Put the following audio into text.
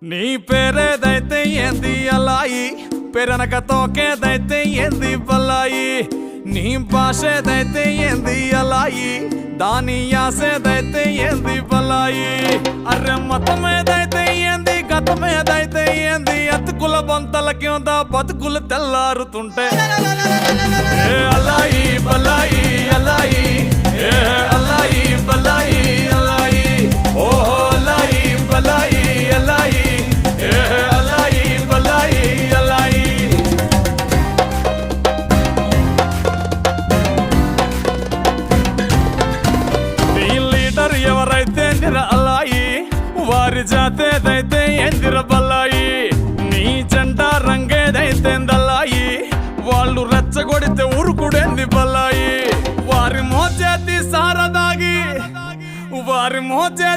నీ పేరేదైతే ఏంది అలాయి, పేరనక తోకేదైతే ఏంది బలాయి. నీ భాషేదైతే ఏంది అలాయి, దాని యాసేదైతే ఏంది బలాయి. అర్రె మతమేదైతే ఏంది, గతమేదైతే ఏంది, అతుకుల బొంతల కింద బతుకులు తెల్లారుతుంటే ఏ అలాయి బలాయి అలాయి, ఏ అలాయి బలాయి అలాయి, ఓహో అలాయి బలాయి అలాయి, ఏ అలాయి బలాయి అలాయి. నీ లీడర్ ఎవరైతే నిర అలాయి, వారి జాతేదైతే ఎందిర బలాయి. నీ జెండా రంగేదైతే దలాయి, వాళ్ళు రెచ్చగొడితే ఉరుకుడేంది బలాయి. వారి మోచేతి సారదాగి, వారి మోచేతి